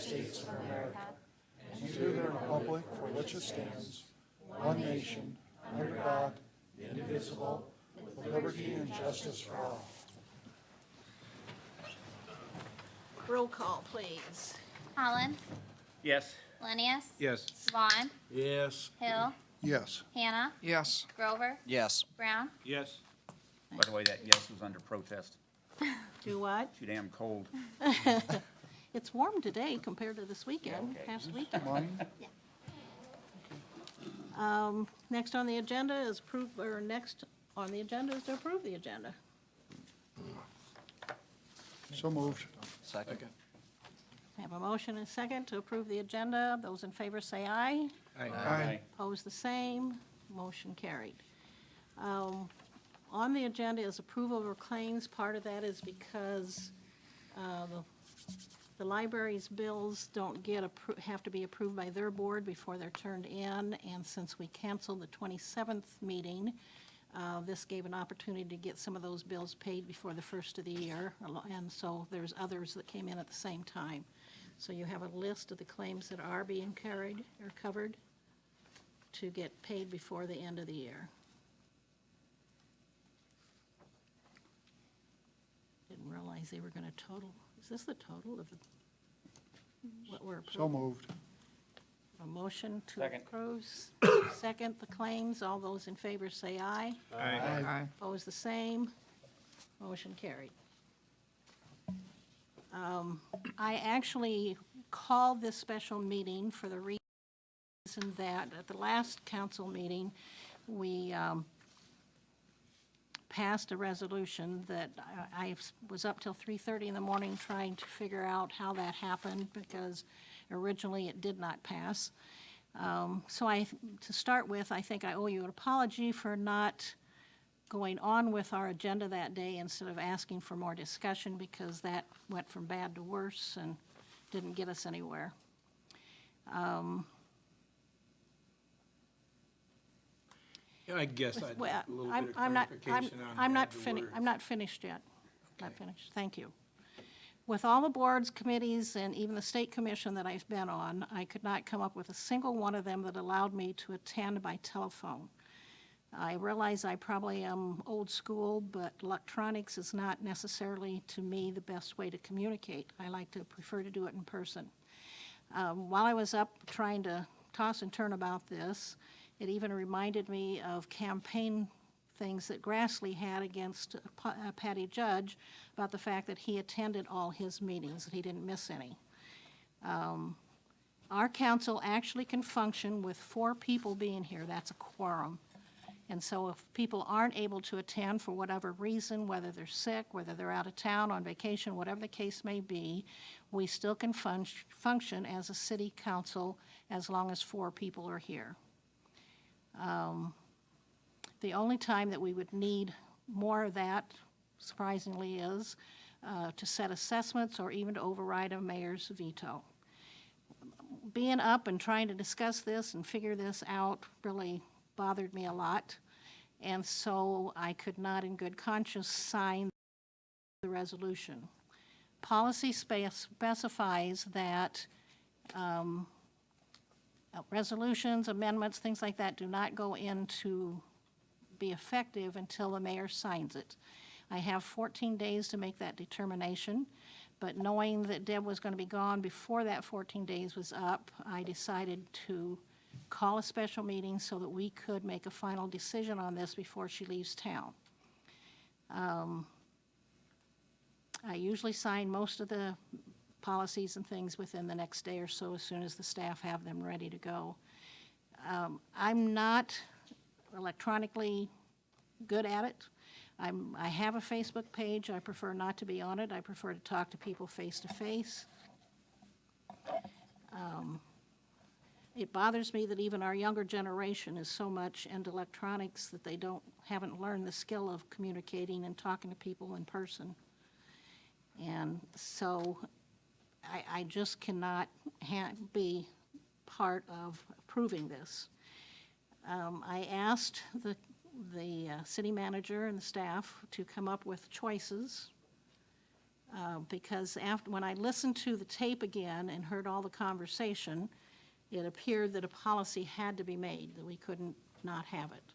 States of America and to the republic for which it stands, one nation, under God, indivisible, with liberty and justice for all. Roll call, please. Holland, Yes. Lenius, Yes. Vaughn, Yes. Hill, Yes. Hannah, Yes. Grover, Yes. Brown. Yes. By the way, that yes was under protest. Do what? Too damn cold. It's warm today compared to this weekend, okay. past weekend. Mine? Next on the agenda is next on the agenda is to approve the agenda. So moved. Second. I have a motion and a second to approve the agenda. Those in favor say aye. Aye. Opposed, the same. Motion carried. On the agenda is approval of claims. Part of that is because the library's bills don't have to be approved by their board before they're turned in, and since we canceled the 27th meeting, this gave an opportunity to get some of those bills paid before the first of the year, and so there's others that came in at the same time. So you have a list of the claims that are being carried or covered to get paid before the end of the year. Didn't realize they were going to total. Is this the total of what we're approving? So moved. A motion to Second. approve. Second, the claims. All those in favor say aye. Aye. Opposed, the same. Motion carried. I actually called this special meeting for the reason that at the last council meeting, we passed a resolution that I was up till 3:30 in the morning trying to figure out how that happened because originally it did not pass. So to start with, I think I owe you an apology for not going on with our agenda that day instead of asking for more discussion because that went from bad to worse and didn't get us anywhere. Yeah, I guess I'd Well, like a little bit of I'm clarification on I'm not the finished. word. I'm not finished yet. Not finished. Thank you. With all the boards, committees, and even the state commission that I've been on, I could not come up with a single one of them that allowed me to attend by telephone. I realize I probably am old school, but electronics is not necessarily, to me, the best way to communicate. I like to prefer to do it in person. While I was up trying to toss and turn about this, it even reminded me of campaign things that Grassley had against Patty Judge about the fact that he attended all his meetings, that he didn't miss any. Our council actually can function with 4 people being here. That's a quorum. And so if people aren't able to attend for whatever reason, whether they're sick, whether they're out of town, on vacation, whatever the case may be, we still can function as a city council as long as 4 people are here. The only time that we would need more of that, surprisingly, is to set assessments or even to override a mayor's veto. Being up and trying to discuss this and figure this out really bothered me a lot, and so I could not in good conscience sign the resolution. Policy specifies that resolutions, amendments, things like that do not go into be effective until the mayor signs it. I have 14 days to make that determination, but knowing that Deb was going to be gone before that 14 days was up, I decided to call a special meeting so that we could make a final decision on this before she leaves town. I usually sign most of the policies and things within the next day or so as soon as the staff have them ready to go. I'm not electronically good at it. I have a Facebook page. I prefer not to be on it. I prefer to talk to people face to face. It bothers me that even our younger generation is so much into electronics that they haven't learned the skill of communicating and talking to people in person. And so I just cannot be part of approving this. I asked the city manager and the staff to come up with choices Because when I listened to the tape again and heard all the conversation, it appeared that a policy had to be made, that we couldn't not have it.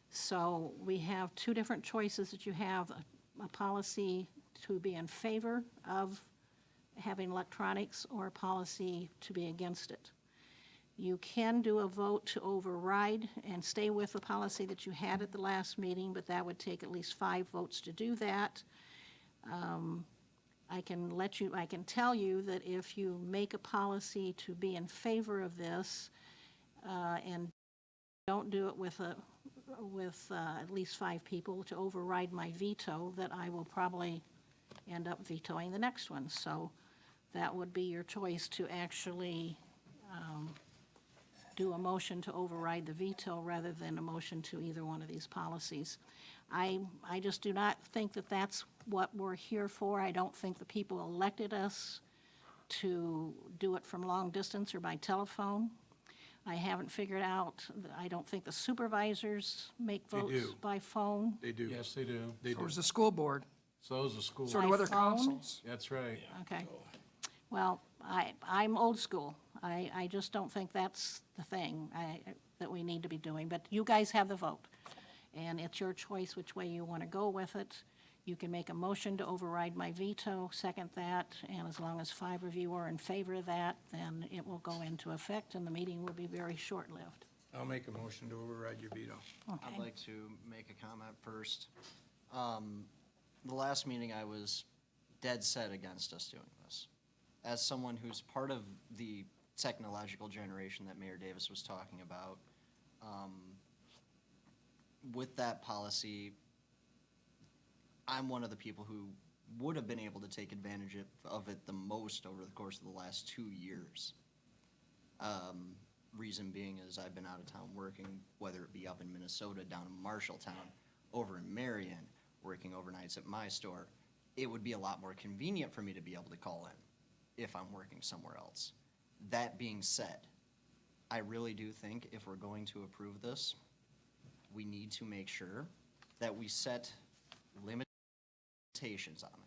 So we have two different choices that you have, a policy to be in favor of having electronics or a policy to be against it. You can do a vote to override and stay with the policy that you had at the last meeting, but that would take at least 5 votes to do that. I can tell you that if you make a policy to be in favor of this, and don't do it with at least 5 people to override my veto, that I will probably end up vetoing the next one. So that would be your choice, to actually do a motion to override the veto rather than a motion to either one of these policies. I just do not think that that's what we're here for. I don't think the people elected us to do it from long distance or by telephone. I haven't figured out, I don't think the supervisors make votes do. by phone. They do. Yes, they do. They So do. is the school board, So is the school. so do By other phone? councils. That's right. Okay. Well, I'm old school. I just don't think that's the thing that we need to be doing. But you guys have the vote, and it's your choice which way you want to go with it. You can make a motion to override my veto, second that, and as long as 5 of you are in favor of that, then it will go into effect, and the meeting will be very short-lived. I'll make a motion to override your veto. I'd Okay? like to make a comment first. The last meeting, I was dead set against us doing this. As someone who's part of the technological generation that Mayor Davis was talking about, with that policy, I'm one of the people who would have been able to take advantage of it the most over the course of the last 2 years. Reason being is I've been out of town working, whether it be up in Minnesota, down in Marshalltown, over in Marion, working overnights at my store. It would be a lot more convenient for me to be able to call in if I'm working somewhere else. That being said, I really do think if we're going to approve this, we need to make sure that we set limitations on it.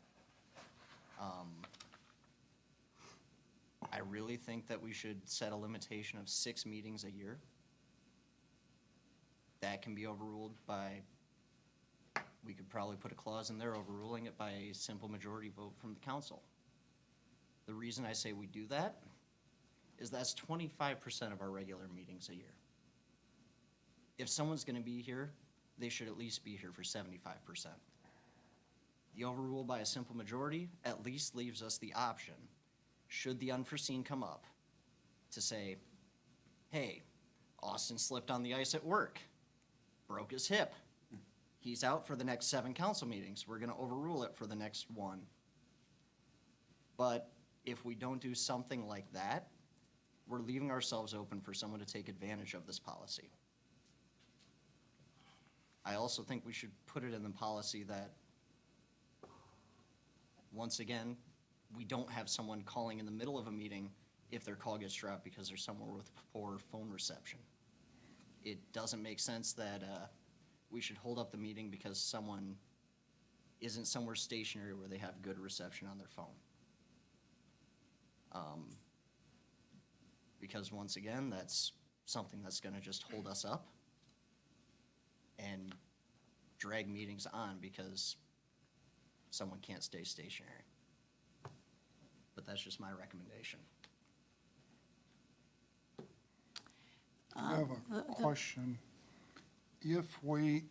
I really think that we should set a limitation of 6 meetings a year. That can be overruled by, we could probably put a clause in there overruling it by a simple majority vote from the council. The reason I say we do that is that's 25% of our regular meetings a year. If someone's gonna be here, they should at least be here for 75%. The overrule by a simple majority at least leaves us the option, should the unforeseen come up, to say, hey, Austin slipped on the ice at work, broke his hip. He's out for the next 7 council meetings. We're gonna overrule it for the next 1. But if we don't do something like that, we're leaving ourselves open for someone to take advantage of this policy. I also think we should put it in the policy that, once again, we don't have someone calling in the middle of a meeting if their call gets dropped because they're somewhere with poor phone reception. It doesn't make sense that we should hold up the meeting because someone isn't somewhere stationary where they have good reception on their phone. Because once again, that's something that's gonna just hold us up and drag meetings on because someone can't stay stationary. But that's just my recommendation. I have a question. If we,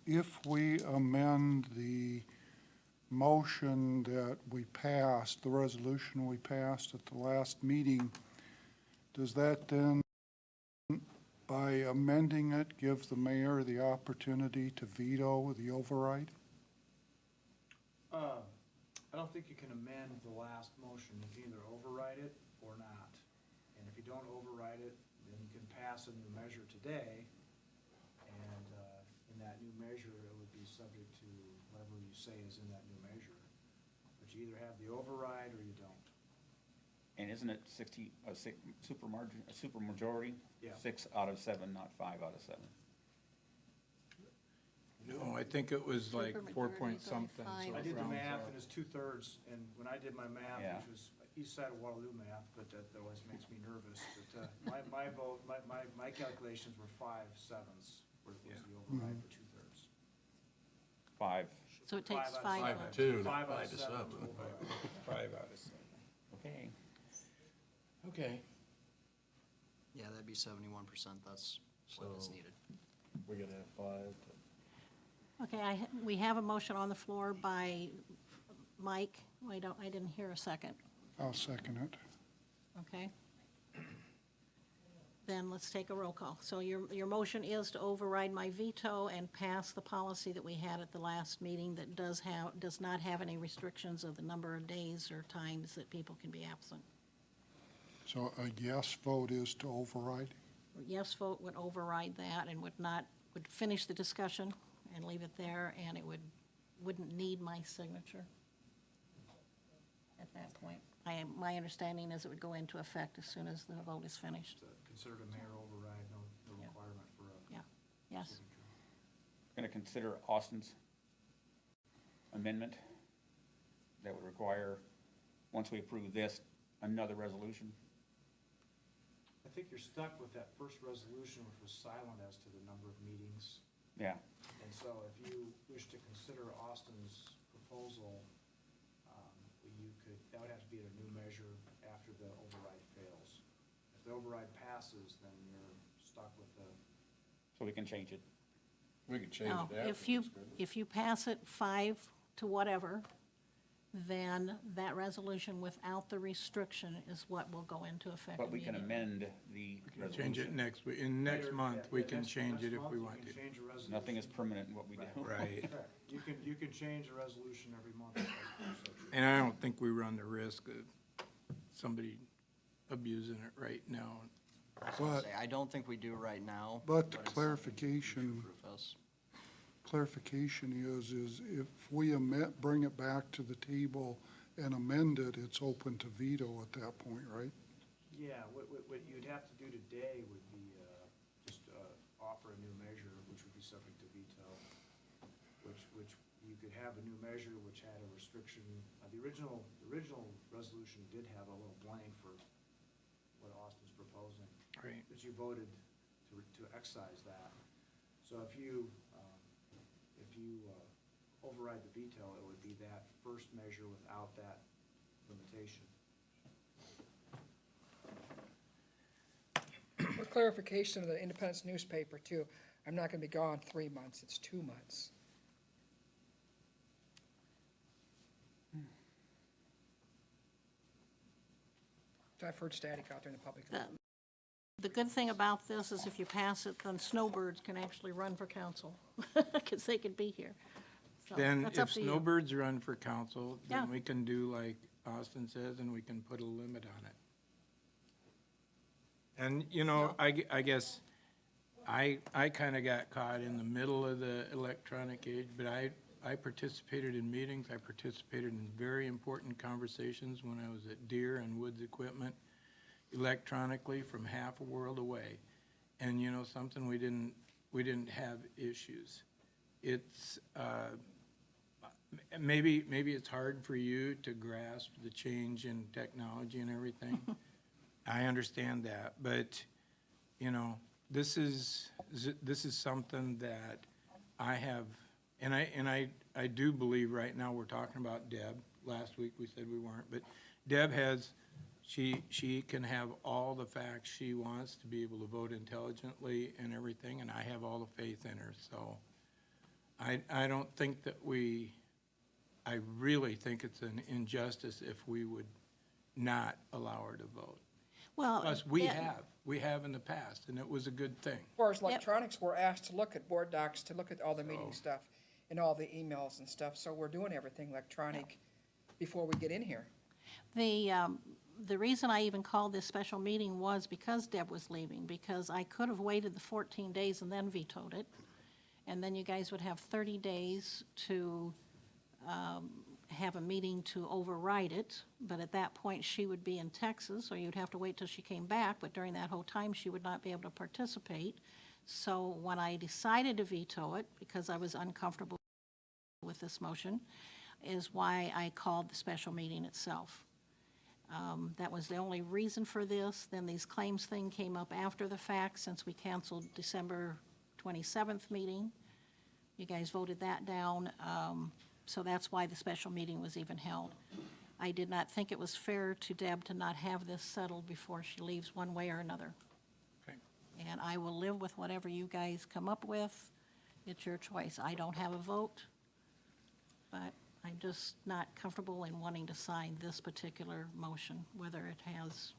if we amend the motion that we passed, the resolution we passed at the last meeting, does that then, by amending it, give the mayor the opportunity to veto the override? I don't think you can amend the last motion. You can either override it or not. And if you don't override it, then you can pass a new measure today. And in that new measure, it would be subject to whatever you say is in that new measure. But you either have the override or you don't. And isn't it 60, a super majority? Yeah. 6 out of 7, not 5 out of 7. No, I think it was like Supermajority 4 point by something. five. so I it did the rounds math out. and it's 2/3, and when I did my math, Yeah. which was east side of Waterloo math, but that always makes me nervous, but, my vote, my calculations were 5/7, was the override for 2/3. 5, So it takes Five out of 5 seven. votes. 2, not 5 out 5 of to 7 7. to override. 5 out of 7. okay. Okay. Yeah, that'd be 71%, that's what is So- needed. We're gonna have 5. Okay, we have a motion on the floor by Mike. I didn't hear a second, I'll second it. okay? Then let's take a roll call. So your motion is to override my veto and pass the policy that we had at the last meeting that does not have any restrictions of the number of days or times that people can be absent. So a yes vote is to override? Yes vote would override that and would finish the discussion and leave it there, and it wouldn't need my signature at that point. My understanding is it would go into effect as soon as the vote is finished. It's considered a mayor override, no Yeah. requirement for a Yeah, yes. signature. Going to consider Austin's amendment that would require, once we approve this, another resolution. I think you're stuck with that first resolution, which was silent as to the number of meetings. Yeah, And so if you wish to consider Austin's proposal, that would have to be a new measure after the override fails. If the override passes, then you're stuck with the, so we can change it. We could change Now, it after. if you pass it 5 to whatever, then that resolution without the restriction is what will go into effect But we can immediately. amend the Change it resolution. next week, in next Later, month, yeah, we yeah, can next- change next it if month we you want can to. change a resolution. Nothing is permanent in what we do. Right. Correct. You can change a resolution every month. as per such. And I don't think we run the risk of somebody abusing it right now. But, I don't think we do right now. but it's something clarification, proof us. clarification is if we bring it back to the table and amend it, it's open to veto at that point, right? Yeah, what you'd have to do today would be, just, offer a new measure, which would be subject to veto, which you could have a new measure which had a restriction. The original resolution did have a little blank for what Austin's proposing, Right. but you voted to excise that. So if you override the veto, it would be that first measure without that limitation. For clarification of the Independence newspaper too, I'm not gonna be gone 3 months, it's 2 months. So I've heard static out there in the public. The good thing about this is if you pass it, then snowbirds can actually run for council, because they could be here. So Then that's up if to you. snowbirds run for council, Yeah. then we can do like Austin says, and we can put a limit on it. And, you know, I guess I kind of got caught in the middle of the electronic age, but I participated in meetings, I participated in very important conversations when I was at Deere and Woods Equipment, electronically from half a world away. And, you know, something, we didn't have issues. It's, maybe it's hard for you to grasp the change in technology and everything. I understand that, but, you know, this is something that I have, and I do believe right now we're talking about Deb. Last week we said we weren't, but Deb has, she can have all the facts she wants to be able to vote intelligently and everything, and I have all the faith in her, so I don't think that I really think it's an injustice if we would not allow her to vote. Well, Plus, we have in the past, and it was a good thing. As far as electronics, we're asked to look at board docs, to look at all the meeting stuff and all the emails and stuff, so we're doing everything electronic before we get in here. The reason I even called this special meeting was because Deb was leaving, because I could have waited the 14 days and then vetoed it. And then you guys would have 30 days to have a meeting to override it. But at that point, she would be in Texas, or you'd have to wait till she came back. But during that whole time, she would not be able to participate. So when I decided to veto it, because I was uncomfortable with this motion, is why I called the special meeting itself. That was the only reason for this. Then these claims thing came up after the fact, since we canceled December 27th meeting. You guys voted that down, so that's why the special meeting was even held. I did not think it was fair to Deb to not have this settled before she leaves one way or another. Okay. And I will live with whatever you guys come up with. It's your choice. I don't have a vote, but I'm just not comfortable in wanting to sign this particular motion, whether it has,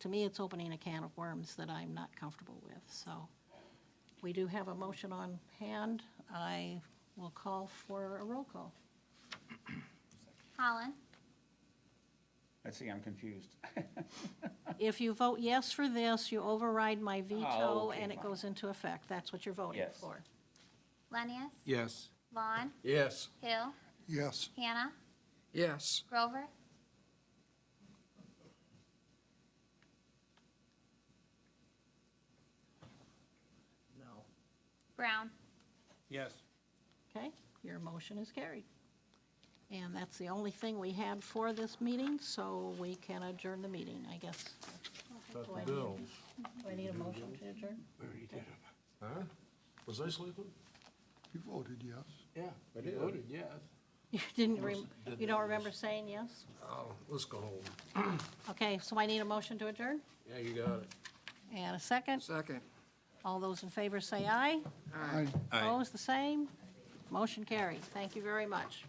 to me, it's opening a can of worms that I'm not comfortable with, so. We do have a motion on hand. I will call for a roll call. Holland, Let's see, I'm confused. If you vote yes for this, you override my veto, Oh, okay, and it fine. goes into effect. That's what you're voting Yes. for. Lenius, Yes. Vaughn, Yes. Hill, Yes. Hannah, Yes. Grover, No. Brown. Yes. Okay, your motion is carried. And that's the only thing we had for this meeting, so we can adjourn the meeting, I guess. Got Do I the need- bills. Do I need a motion to adjourn? Huh? Was I sleeping? You voted yes. Yeah, I You voted yes. You you don't remember saying yes? Oh, let's go home. Okay, so I need a motion to adjourn? Yeah, you got it. And a second? Second. All those in favor say aye. Aye. Opposed, the same? Motion carried. Thank you very much.